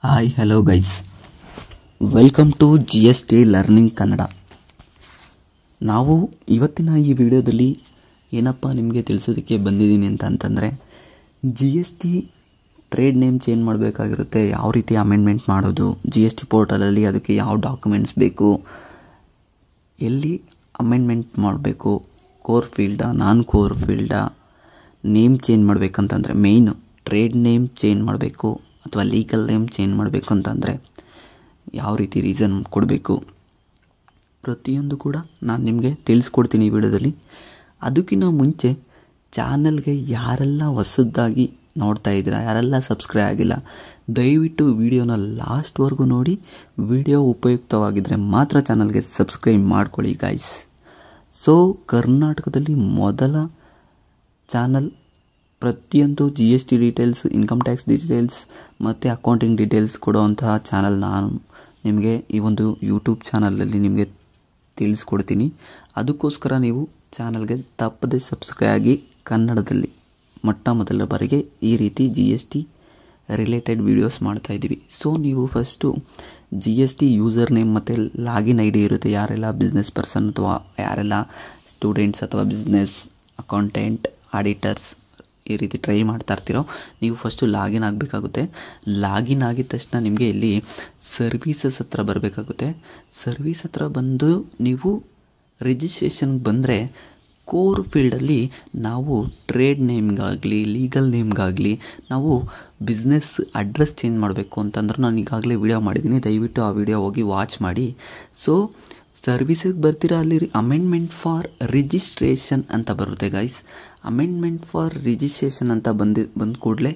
Hi hello guys, welcome to GST learning Kannada. ನಾವು ಇವತ್ತಿನ ಈ ವಿಡಿಯೋದಲ್ಲಿ ಏನಪ್ಪ ನಿಮಗೆ ತಿಳಿಸೋದಕ್ಕೆ ಬಂದಿದ್ದೀನಿ ಅಂತಂದರೆ GST ಟ್ರೇಡ್ ನೇಮ್ ಚೇಂಜ್ ಮಾಡಬೇಕಾಗಿರುತ್ತೆ. ಯಾವ ರೀತಿ ಅಮೆಂಡ್ಮೆಂಟ್ ಮಾಡೋದು, GST ಪೋರ್ಟಲಲ್ಲಿ ಅದಕ್ಕೆ ಯಾವ ಡಾಕ್ಯುಮೆಂಟ್ಸ್ ಬೇಕು, ಎಲ್ಲಿ ಅಮೆಂಡ್ಮೆಂಟ್ ಮಾಡಬೇಕು, ಕೋರ್ ಫೀಲ್ಡಾ ನಾನ್ ಕೋರ್ ಫೀಲ್ಡಾ, ನೇಮ್ ಚೇಂಜ್ ಮಾಡಬೇಕಂತಂದರೆ ಮೇಯ್ನು ಟ್ರೇಡ್ ನೇಮ್ ಚೇಂಜ್ ಮಾಡಬೇಕು ಅಥವಾ ಲೀಗಲ್ ನೇಮ್ ಚೇಂಜ್ ಮಾಡಬೇಕು ಅಂತಂದರೆ ಯಾವ ರೀತಿ ರೀಸನ್ ಕೊಡಬೇಕು, ಪ್ರತಿಯೊಂದು ಕೂಡ ನಾನು ನಿಮಗೆ ತಿಳಿಸ್ಕೊಡ್ತೀನಿ ಈ ವಿಡಿಯೋದಲ್ಲಿ. ಅದಕ್ಕಿಂತ ಮುಂಚೆ ಚಾನಲ್ಗೆ ಯಾರೆಲ್ಲ ಹೊಸದಾಗಿ ನೋಡ್ತಾ ಇದ್ದೀರಾ, ಯಾರೆಲ್ಲ ಸಬ್ಸ್ಕ್ರೈಬ್ ಆಗಿಲ್ಲ, ದಯವಿಟ್ಟು ವಿಡಿಯೋನ ಲಾಸ್ಟ್ವರೆಗೂ ನೋಡಿ. ವಿಡಿಯೋ ಉಪಯುಕ್ತವಾಗಿದ್ದರೆ ಮಾತ್ರ ಚಾನಲ್ಗೆ ಸಬ್ಸ್ಕ್ರೈಬ್ ಮಾಡ್ಕೊಳ್ಳಿ ಗೈಸ್. ಸೊ ಕರ್ನಾಟಕದಲ್ಲಿ ಮೊದಲ ಚಾನಲ್ ಪ್ರತಿಯೊಂದು GST details, income tax details ಮತ್ತು ಅಕೌಂಟಿಂಗ್ ಡೀಟೇಲ್ಸ್ ಕೊಡುವಂತಹ ಚಾನಲ್ ನಾನು ನಿಮಗೆ ಈ ಒಂದು ಯೂಟ್ಯೂಬ್ ಚಾನಲಲ್ಲಿ ನಿಮಗೆ ತಿಳಿಸ್ಕೊಡ್ತೀನಿ. ಅದಕ್ಕೋಸ್ಕರ ನೀವು ಚಾನಲ್ಗೆ ತಪ್ಪದೆ ಸಬ್ಸ್ಕ್ರೈಬ್ ಆಗಿ. ಕನ್ನಡದಲ್ಲಿ ಮೊಟ್ಟ ಮೊದಲ ಬಾರಿಗೆ ಈ ರೀತಿ GST ರಿಲೇಟೆಡ್ ವೀಡಿಯೋಸ್ ಮಾಡ್ತಾಯಿದ್ದೀವಿ. ಸೊ ನೀವು ಫಸ್ಟು GST ಯೂಸರ್ ನೇಮ್ ಮತ್ತು ಲಾಗಿನ್ ID ಇರುತ್ತೆ. ಯಾರೆಲ್ಲ ಬಿಸ್ನೆಸ್ ಪರ್ಸನ್ ಅಥವಾ ಯಾರೆಲ್ಲ ಸ್ಟೂಡೆಂಟ್ಸ್ ಅಥವಾ ಬಿಸ್ನೆಸ್ ಅಕೌಂಟೆಂಟ್ ಆಡಿಟರ್ಸ್ ಈ ರೀತಿ ಟ್ರೈ ಮಾಡ್ತಾ ಇರ್ತೀರೋ, ನೀವು ಫಸ್ಟು ಲಾಗಿನ್ ಆಗಬೇಕಾಗುತ್ತೆ. ಲಾಗಿನ್ ಆಗಿದ ತಕ್ಷಣ ನಿಮಗೆ ಇಲ್ಲಿ ಸರ್ವೀಸಸ್ ಹತ್ರ ಬರಬೇಕಾಗುತ್ತೆ. ಸರ್ವೀಸ್ ಹತ್ರ ಬಂದು ನೀವು ರಿಜಿಸ್ಟ್ರೇಷನ್ಗೆ ಬಂದರೆ ಕೋರ್ ಫೀಲ್ಡಲ್ಲಿ ನಾವು ಟ್ರೇಡ್ ನೇಮ್ಗಾಗಲಿ ಲೀಗಲ್ ನೇಮ್ಗಾಗಲಿ ನಾವು ಬಿಸ್ನೆಸ್ ಅಡ್ರೆಸ್ ಚೇಂಜ್ ಮಾಡಬೇಕು ಅಂತಂದ್ರೆ ನಾನು ಈಗಾಗಲೇ ವಿಡಿಯೋ ಮಾಡಿದ್ದೀನಿ, ದಯವಿಟ್ಟು ಆ ವಿಡಿಯೋ ಹೋಗಿ ವಾಚ್ ಮಾಡಿ. ಸೊ ಸರ್ವಿಸಿಗೆ ಬರ್ತೀರಾ, ಅಲ್ಲಿ ಅಮೆಂಡ್ಮೆಂಟ್ ಫಾರ್ ರಿಜಿಸ್ಟ್ರೇಷನ್ ಅಂತ ಬರುತ್ತೆ ಗೈಸ್. ಅಮೆಂಡ್ಮೆಂಟ್ ಫಾರ್ ರಿಜಿಸ್ಟ್ರೇಷನ್ ಅಂತ ಬಂದ ಕೂಡಲೇ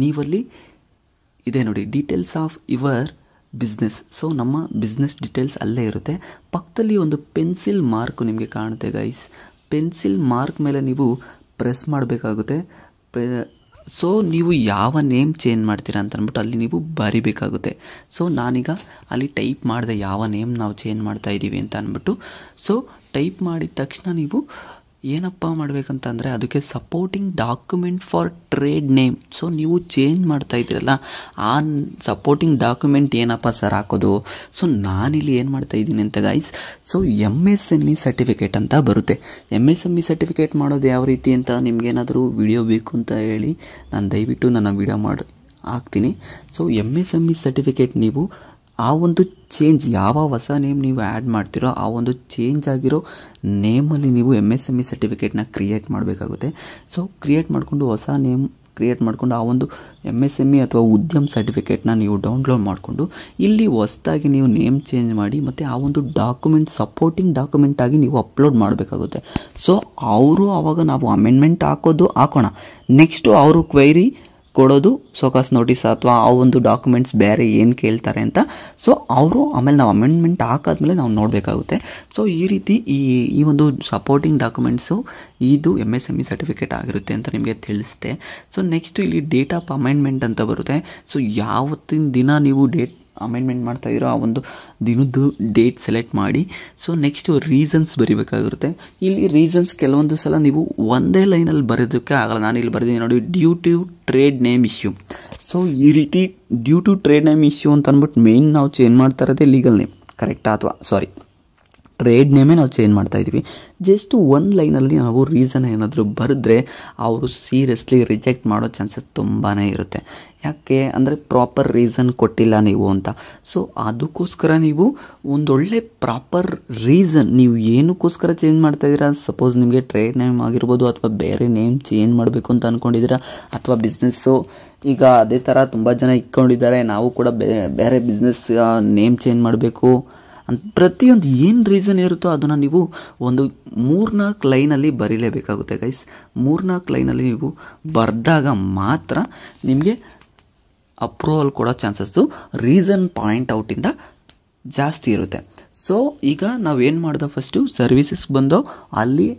ನೀವಲ್ಲಿ ಇದೆ ನೋಡಿ, details of your business. So ನಮ್ಮ ಬಿಸ್ನೆಸ್ ಡೀಟೇಲ್ಸ್ ಅಲ್ಲೇ ಇರುತ್ತೆ. ಪಕ್ಕದಲ್ಲಿ ಒಂದು ಪೆನ್ಸಿಲ್ ಮಾರ್ಕ್ ನಿಮಗೆ ಕಾಣುತ್ತೆ ಗೈಸ್. ಪೆನ್ಸಿಲ್ ಮಾರ್ಕ್ ಮೇಲೆ ನೀವು ಪ್ರೆಸ್ ಮಾಡಬೇಕಾಗುತ್ತೆ. ಸೊ ನೀವು ಯಾವ ನೇಮ್ ಚೇಂಜ್ ಮಾಡ್ತೀರಾ ಅಂತ ಅಂದ್ಬಿಟ್ಟು ಅಲ್ಲಿ ನೀವು ಬರಿಬೇಕಾಗುತ್ತೆ. ಸೊ ನಾನೀಗ ಅಲ್ಲಿ ಟೈಪ್ ಮಾಡಿದೆ ಯಾವ ನೇಮ್ ನಾವು ಚೇಂಜ್ ಮಾಡ್ತಾ ಇದ್ದೀವಿ ಅಂತ ಅಂದ್ಬಿಟ್ಟು. ಸೊ ಟೈಪ್ ಮಾಡಿದ ತಕ್ಷಣ ನೀವು ಏನಪ್ಪ ಮಾಡಬೇಕಂತಂದರೆ ಅದಕ್ಕೆ supporting document for trade name. So ನೀವು ಚೇಂಜ್ ಮಾಡ್ತಾ ಇದ್ದೀರಲ್ಲ, ಆ ಸಪೋರ್ಟಿಂಗ್ ಡಾಕ್ಯುಮೆಂಟ್ ಏನಪ್ಪ ಸರ್ ಹಾಕೋದು. ಸೊ ನಾನಿಲ್ಲಿ ಏನು ಮಾಡ್ತಾ ಇದ್ದೀನಿ ಅಂತ ಗೈಸ್, ಸೊ MSME ಸರ್ಟಿಫಿಕೇಟ್ ಅಂತ ಬರುತ್ತೆ. MSME ಸರ್ಟಿಫಿಕೇಟ್ ಮಾಡೋದು ಯಾವ ರೀತಿ ಅಂತ ನಿಮಗೇನಾದರೂ ವಿಡಿಯೋ ಬೇಕು ಅಂತ ಹೇಳಿ ನಾನು ದಯವಿಟ್ಟು ನನ್ನ ವಿಡಿಯೋ ಮಾಡಿ ಹಾಕ್ತೀನಿ. ಸೊ MSME ಸರ್ಟಿಫಿಕೇಟ್ ನೀವು ಆ ಒಂದು ಚೇಂಜ್ ಯಾವ ಹೊಸ ನೇಮ್ ನೀವು ಆ್ಯಡ್ ಮಾಡ್ತೀರೋ ಆ ಒಂದು ಚೇಂಜ್ ಆಗಿರೋ ನೇಮಲ್ಲಿ ನೀವು MSME ಸರ್ಟಿಫಿಕೇಟ್ನ ಕ್ರಿಯೇಟ್ ಮಾಡಬೇಕಾಗುತ್ತೆ. ಸೊ ಕ್ರಿಯೇಟ್ ಮಾಡಿಕೊಂಡು ಹೊಸ ನೇಮ್ ಕ್ರಿಯೇಟ್ ಮಾಡಿಕೊಂಡು ಆ ಒಂದು MSME ಅಥವಾ ಉದ್ಯಮ್ ಸರ್ಟಿಫಿಕೇಟ್ನ ನೀವು ಡೌನ್ಲೋಡ್ ಮಾಡಿಕೊಂಡು ಇಲ್ಲಿ ಹೊಸದಾಗಿ ನೀವು ನೇಮ್ ಚೇಂಜ್ ಮಾಡಿ ಮತ್ತು ಆ ಒಂದು ಡಾಕ್ಯುಮೆಂಟ್ ಸಪೋರ್ಟಿಂಗ್ ಡಾಕ್ಯುಮೆಂಟ್ ಆಗಿ ನೀವು ಅಪ್ಲೋಡ್ ಮಾಡಬೇಕಾಗುತ್ತೆ. ಸೊ ಅವರು ಆವಾಗ ನಾವು ಅಮೆಂಡ್ಮೆಂಟ್ ಹಾಕೋಣ, ನೆಕ್ಸ್ಟು ಅವರು ಕ್ವೈರಿ ಕೊಡೋದು ಸೋಕಾಸ್ ನೋಟಿಸ್ ಅಥವಾ ಆ ಒಂದು ಡಾಕ್ಯುಮೆಂಟ್ಸ್ ಬೇರೆ ಏನು ಕೇಳ್ತಾರೆ ಅಂತ. ಸೊ ಅವರು ಆಮೇಲೆ ನಾವು ಅಮೆಂಡ್ಮೆಂಟ್ ಹಾಕಾದ್ಮೇಲೆ ನಾವು ನೋಡಬೇಕಾಗುತ್ತೆ. ಸೊ ಈ ರೀತಿ ಈ ಒಂದು ಸಪೋರ್ಟಿಂಗ್ ಡಾಕ್ಯುಮೆಂಟ್ಸು ಇದು MSME ಸರ್ಟಿಫಿಕೇಟ್ ಆಗಿರುತ್ತೆ ಅಂತ ನಿಮಗೆ ತಿಳಿಸುತ್ತೆ. ಸೊ ನೆಕ್ಸ್ಟು ಇಲ್ಲಿ ಡೇಟ್ ಆಫ್ ಅಮೆಂಡ್ಮೆಂಟ್ ಅಂತ ಬರುತ್ತೆ. ಸೊ ಯಾವತ್ತಿನ ದಿನ ನೀವು ಡೇಟ್ ಅಮೆಂಡ್ಮೆಂಟ್ ಮಾಡ್ತಾ ಇದ್ದೀರೋ ಆ ಒಂದು ದಿನದ್ದು ಡೇಟ್ ಸೆಲೆಕ್ಟ್ ಮಾಡಿ. ಸೊ ನೆಕ್ಸ್ಟು ರೀಸನ್ಸ್ ಬರೀಬೇಕಾಗಿರುತ್ತೆ. ಇಲ್ಲಿ ರೀಸನ್ಸ್ ಕೆಲವೊಂದು ಸಲ ನೀವು ಒಂದೇ ಲೈನಲ್ಲಿ ಬರೋದಕ್ಕೆ ಆಗಲ್ಲ. ನಾನು ಇಲ್ಲಿ ಬರೆದಿದ್ದೀನಿ ನೋಡಿ, due to trade name issue. So ಈ ರೀತಿ due to trade name issue ಅಂತ ಅಂದ್ಬಿಟ್ಟು ಮೇಯ್ನ್ ನಾವು ಚೇಂಜ್ ಮಾಡ್ತಾ ಇರೋದೇ ಲೀಗಲ್ ನೇಮ್, ಕರೆಕ್ಟಾ? ಅಥವಾ ಟ್ರೇಡ್ ನೇಮೇ ನಾವು ಚೇಂಜ್ ಮಾಡ್ತಾ ಇದ್ದೀವಿ. ಜಸ್ಟ್ ಒಂದು ಲೈನಲ್ಲಿ ನಾವು ರೀಸನ್ ಏನಾದರೂ ಬರೆದ್ರೆ ಅವರು ಸೀರಿಯಸ್ಲಿ ರಿಜೆಕ್ಟ್ ಮಾಡೋ ಚಾನ್ಸಸ್ ತುಂಬಾ ಇರುತ್ತೆ. ಯಾಕೆ ಅಂದರೆ ಪ್ರಾಪರ್ ರೀಸನ್ ಕೊಟ್ಟಿಲ್ಲ ನೀವು ಅಂತ. ಸೊ ಅದಕ್ಕೋಸ್ಕರ ನೀವು ಒಂದೊಳ್ಳೆ ಪ್ರಾಪರ್ ರೀಸನ್, ನೀವು ಏನಕ್ಕೋಸ್ಕರ ಚೇಂಜ್ ಮಾಡ್ತಾ ಇದ್ದೀರಾ, ಸಪೋಸ್ ನಿಮಗೆ ಟ್ರೇಡ್ ನೇಮ್ ಆಗಿರ್ಬೋದು ಅಥವಾ ಬೇರೆ ನೇಮ್ ಚೇಂಜ್ ಮಾಡಬೇಕು ಅಂತ ಅಂದ್ಕೊಂಡಿದ್ದೀರಾ, ಅಥವಾ ಬಿಸ್ನೆಸ್ಸು ಈಗ ಅದೇ ಥರ ತುಂಬ ಜನ ಇಟ್ಕೊಂಡಿದ್ದಾರೆ, ನಾವು ಕೂಡ ಬೇರೆ ಬಿಸ್ನೆಸ್ ನೇಮ್ ಚೇಂಜ್ ಮಾಡಬೇಕು ಅಂತ ಪ್ರತಿಯೊಂದು ಏನು ರೀಸನ್ ಇರುತ್ತೋ ಅದನ್ನು ನೀವು ಒಂದು 3-4 ಲೈನಲ್ಲಿ ಬರೀಲೇಬೇಕಾಗುತ್ತೆ ಗೈಸ್. 3-4 ಲೈನಲ್ಲಿ ನೀವು ಬರೆದಾಗ ಮಾತ್ರ ನಿಮಗೆ ಅಪ್ರೂವಲ್ ಕೊಡೋ ಚಾನ್ಸಸ್ಸು ರೀಸನ್ ಪಾಯಿಂಟ್ ಔಟಿಂದ ಜಾಸ್ತಿ ಇರುತ್ತೆ. ಸೊ ಈಗ ನಾವೇನು ಮಾಡ್ದೆ, ಫಸ್ಟು ಸರ್ವಿಸಸ್ಗೆ ಬಂದು ಅಲ್ಲಿ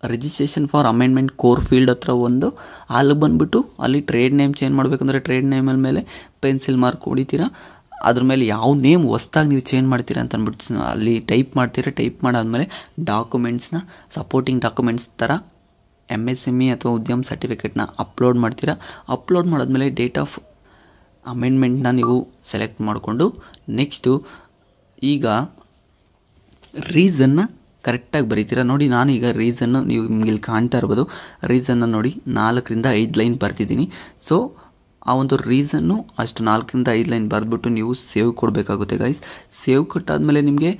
registration for amendment core field ಹತ್ರ ಅಲ್ಲಿ ಬಂದುಬಿಟ್ಟು ಅಲ್ಲಿ ಟ್ರೇಡ್ ನೇಮ್ ಚೇಂಜ್ ಮಾಡಬೇಕಂದ್ರೆ ಟ್ರೇಡ್ ನೇಮಲ್ ಮೇಲೆ ಪೆನ್ಸಿಲ್ ಮಾರ್ಕ್ ಹೊಡಿತೀರಾ. ಅದ್ರ ಮೇಲೆ ಯಾವ ನೇಮ್ ಹೊಸ್ದಾಗಿ ನೀವು ಚೇಂಜ್ ಮಾಡ್ತೀರಾ ಅಂತ ಅಂದ್ಬಿಟ್ಟು ಅಲ್ಲಿ ಟೈಪ್ ಮಾಡ್ತೀರಾ. ಟೈಪ್ ಮಾಡಾದ್ಮೇಲೆ ಡಾಕ್ಯುಮೆಂಟ್ಸ್ನ ಸಪೋರ್ಟಿಂಗ್ ಡಾಕ್ಯುಮೆಂಟ್ಸ್ ಥರ MSME ಅಥವಾ ಉದ್ಯಮ್ ಸರ್ಟಿಫಿಕೇಟ್ನ ಅಪ್ಲೋಡ್ ಮಾಡ್ತೀರಾ. ಅಪ್ಲೋಡ್ ಮಾಡಾದ್ಮೇಲೆ ಡೇಟ್ ಆಫ್ ಅಮೆಂಡ್ಮೆಂಟ್ನ ನೀವು ಸೆಲೆಕ್ಟ್ ಮಾಡಿಕೊಂಡು ನೆಕ್ಸ್ಟು ಈಗ ರೀಸನ್ನ ಕರೆಕ್ಟಾಗಿ ಬರೀತೀರಾ. ನೋಡಿ ನಾನೀಗ ರೀಸನ್ನು ನೀವು ನಿಮ್ಗೆ ಇಲ್ಲಿ ಕಾಣ್ತಾ ಇರ್ಬೋದು, ರೀಸನ್ನ ನೋಡಿ 4ರಿಂದ 5 ಲೈನ್ ಬರ್ತಿದ್ದೀನಿ. ಸೊ ಆ ಒಂದು ರೀಸನ್ನು ಅಷ್ಟು 4ರಿಂದ 5 ಲೈನ್ ಬರೆದ್ಬಿಟ್ಟು ನೀವು ಸೇವ್ ಕೊಡಬೇಕಾಗುತ್ತೆ ಗೈಸ್. ಸೇವ್ ಕೊಟ್ಟಾದಮೇಲೆ ನಿಮಗೆ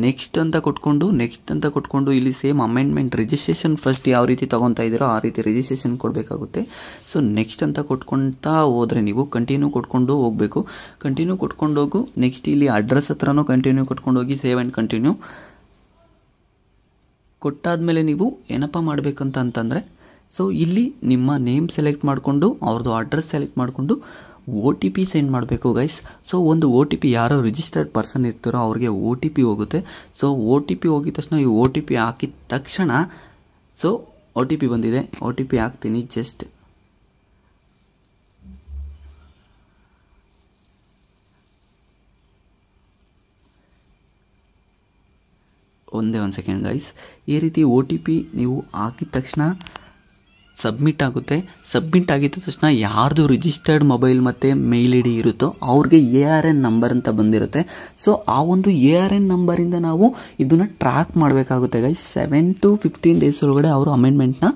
ನೆಕ್ಸ್ಟ್ ಅಂತ ಕೊಟ್ಕೊಂಡು ಇಲ್ಲಿ ಸೇಮ್ ಅಮೆಂಡ್ಮೆಂಟ್ ರಿಜಿಸ್ಟ್ರೇಷನ್ ಫಸ್ಟ್ ಯಾವ ರೀತಿ ತೊಗೊತಾ ಇದ್ದೀರೋ ಆ ರೀತಿ ರಿಜಿಸ್ಟ್ರೇಷನ್ ಕೊಡಬೇಕಾಗುತ್ತೆ. ಸೊ ನೆಕ್ಸ್ಟ್ ಅಂತ ಕೊಟ್ಕೊಳ್ತಾ ಹೋದರೆ ನೀವು ಕಂಟಿನ್ಯೂ ಕೊಟ್ಕೊಂಡು ಹೋಗಬೇಕು. ಕಂಟಿನ್ಯೂ ಕೊಟ್ಕೊಂಡು ಹೋಗು. ನೆಕ್ಸ್ಟ್ ಇಲ್ಲಿ ಅಡ್ರೆಸ್ ಹತ್ರನೂ ಕಂಟಿನ್ಯೂ ಕೊಟ್ಕೊಂಡು ಹೋಗಿ ಸೇವ್ ಆ್ಯಂಡ್ ಕಂಟಿನ್ಯೂ ಕೊಟ್ಟಾದಮೇಲೆ ನೀವು ಏನಪ್ಪ ಮಾಡಬೇಕಂತಂದರೆ ಸೊ ಇಲ್ಲಿ ನಿಮ್ಮ ನೇಮ್ ಸೆಲೆಕ್ಟ್ ಮಾಡಿಕೊಂಡು ಅವ್ರದ್ದು ಅಡ್ರೆಸ್ ಸೆಲೆಕ್ಟ್ ಮಾಡಿಕೊಂಡು OTP ಸೆಂಡ್ ಮಾಡಬೇಕು ಗೈಸ್. ಸೊ ಒಂದು OTP ಯಾರೋ ರಿಜಿಸ್ಟರ್ಡ್ ಪರ್ಸನ್ ಇರ್ತಾರೋ ಅವ್ರಿಗೆ OTP ಹೋಗುತ್ತೆ. ಸೊ OTP ಹೋಗಿದ ತಕ್ಷಣ ಈ OTP ಹಾಕಿದ ತಕ್ಷಣ ಸೊ OTP ಬಂದಿದೆ, OTP ಹಾಕ್ತೀನಿ. ಜಸ್ಟ್ ಒಂದೇ ಒಂದು ಸೆಕೆಂಡ್ ಗೈಸ್. ಈ ರೀತಿ OTP ನೀವು ಹಾಕಿದ ತಕ್ಷಣ ಸಬ್ಮಿಟ್ ಆಗುತ್ತೆ. ಸಬ್ಮಿಟ್ ಆಗಿದ ತಕ್ಷಣ ಯಾರ್ದು ರಿಜಿಸ್ಟರ್ಡ್ ಮೊಬೈಲ್ ಮತ್ತು ಮೇಲ್ ID ಇರುತ್ತೋ ಅವ್ರಿಗೆ ARN ನಂಬರ್ ಅಂತ ಬಂದಿರುತ್ತೆ. ಸೊ ಆ ಒಂದು ARN ನಂಬರಿಂದ ನಾವು ಇದನ್ನು ಟ್ರ್ಯಾಕ್ ಮಾಡಬೇಕಾಗುತ್ತೆ ಗೈಸ್. 7 to 15 ಡೇಸ್ ಒಳಗಡೆ ಅವರು ಅಮೆಂಡ್ಮೆಂಟ್ನ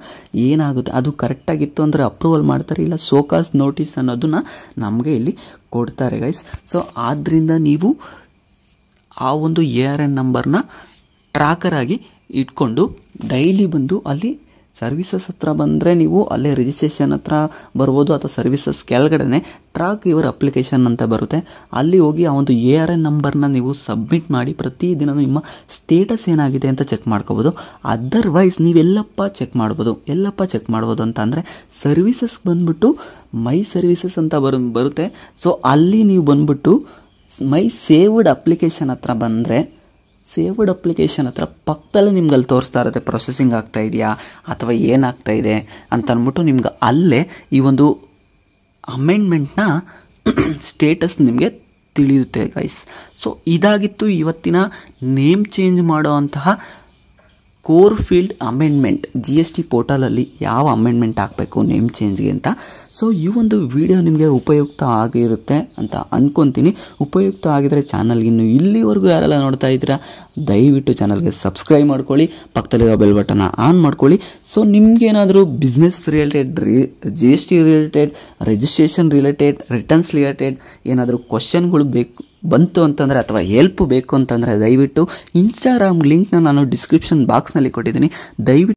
ಏನಾಗುತ್ತೆ ಅದು ಕರೆಕ್ಟಾಗಿತ್ತು ಅಂದರೆ ಅಪ್ರೂವಲ್ ಮಾಡ್ತಾರೆ, ಇಲ್ಲ ಸೋಕಾಸ್ ನೋಟಿಸ್ ಅನ್ನೋದನ್ನ ನಮಗೆ ಇಲ್ಲಿ ಕೊಡ್ತಾರೆ ಗೈಸ್. ಸೊ ಆದ್ದರಿಂದ ನೀವು ಆ ಒಂದು ARN ನಂಬರ್ನ ಟ್ರ್ಯಾಕರ್ ಆಗಿ ಇಟ್ಕೊಂಡು ಡೈಲಿ ಬಂದು ಅಲ್ಲಿ ಸರ್ವಿಸಸ್ ಹತ್ರ ಬಂದರೆ ನೀವು ಅಲ್ಲೇ ರಿಜಿಸ್ಟ್ರೇಷನ್ ಹತ್ರ ಬರ್ಬೋದು, ಅಥವಾ ಸರ್ವಿಸಸ್ ಕೆಳಗಡೆ ಟ್ರ್ಯಾಕ್ ಯುವರ್ ಅಪ್ಲಿಕೇಶನ್ ಅಂತ ಬರುತ್ತೆ. ಅಲ್ಲಿ ಹೋಗಿ ಆ ಒಂದು ARN ನಂಬರ್ನ ನೀವು ಸಬ್ಮಿಟ್ ಮಾಡಿ ಪ್ರತಿದಿನ ನಿಮ್ಮ ಸ್ಟೇಟಸ್ ಏನಾಗಿದೆ ಅಂತ ಚೆಕ್ ಮಾಡ್ಕೋಬೋದು. ಅದರ್ವೈಸ್ ನೀವೆಲ್ಲಪ್ಪ ಚೆಕ್ ಮಾಡ್ಬೋದು ಅಂತ ಅಂದರೆ ಸರ್ವಿಸಸ್ ಬಂದ್ಬಿಟ್ಟು ಮೈ ಸರ್ವಿಸಸ್ ಅಂತ ಬರುತ್ತೆ. ಸೊ ಅಲ್ಲಿ ನೀವು ಬಂದ್ಬಿಟ್ಟು ಮೈ ಸೇವ್ಡ್ ಅಪ್ಲಿಕೇಶನ್ ಹತ್ರ ಬಂದರೆ ಸೇವ್ಡ್ ಅಪ್ಲಿಕೇಶನ್ ಹತ್ರ ಪಕ್ಕದಲ್ಲೇ ನಿಮ್ಗೆ ಅಲ್ಲಿ ತೋರಿಸ್ತಾ ಇರುತ್ತೆ ಪ್ರೊಸೆಸಿಂಗ್ ಆಗ್ತಾ ಇದೆಯಾ ಅಥವಾ ಏನಾಗ್ತಾ ಇದೆ ಅಂತ ಅಂದ್ಬಿಟ್ಟು ನಿಮ್ಗೆ ಅಲ್ಲೇ ಈ ಒಂದು ಅಮೆಂಡ್ಮೆಂಟ್ನ ಸ್ಟೇಟಸ್ ನಿಮಗೆ ತಿಳಿಯುತ್ತೆ ಗೈಸ್. ಸೊ ಇದಾಗಿತ್ತು ಇವತ್ತಿನ ನೇಮ್ ಚೇಂಜ್ ಮಾಡೋ ಅಂತಹ ಕೋರ್ ಫೀಲ್ಡ್ ಅಮೆಂಡ್ಮೆಂಟ್. GST ಪೋರ್ಟಲಲ್ಲಿ ಯಾವ ಅಮೆಂಡ್ಮೆಂಟ್ ಹಾಕಬೇಕು ನೇಮ್ ಚೇಂಜ್ಗೆ ಅಂತ. ಸೊ ಈ ಒಂದು ವಿಡಿಯೋ ನಿಮಗೆ ಉಪಯುಕ್ತ ಆಗಿರುತ್ತೆ ಅಂತ ಅಂದ್ಕೊತೀನಿ. ಉಪಯುಕ್ತ ಆಗಿದರೆ ಚಾನಲ್ಗೆ ಇನ್ನು ಇಲ್ಲಿವರೆಗೂ ಯಾರೆಲ್ಲ ನೋಡ್ತಾ ಇದ್ದೀರಾ ದಯವಿಟ್ಟು ಚಾನಲ್ಗೆ ಸಬ್ಸ್ಕ್ರೈಬ್ ಮಾಡ್ಕೊಳ್ಳಿ, ಪಕ್ಕದಲ್ಲಿರೋ ಬೆಲ್ ಬಟನ್ನ ಆನ್ ಮಾಡ್ಕೊಳ್ಳಿ. ಸೊ ನಿಮಗೇನಾದರೂ business related, GST related, registration related, returns related ಏನಾದರೂ ಕ್ವಶನ್ಗಳು ಬಂತು ಅಂತಂದರೆ ಅಥವಾ ಹೆಲ್ಪ್ ಬೇಕು ಅಂತಂದರೆ ದಯವಿಟ್ಟು ಇನ್ಸ್ಟಾಗ್ರಾಮ್ ಲಿಂಕ್ನ ನಾನು ಡಿಸ್ಕ್ರಿಪ್ಷನ್ ಬಾಕ್ಸ್ನಲ್ಲಿ ಕೊಟ್ಟಿದ್ದೀನಿ. ದಯವಿಟ್ಟು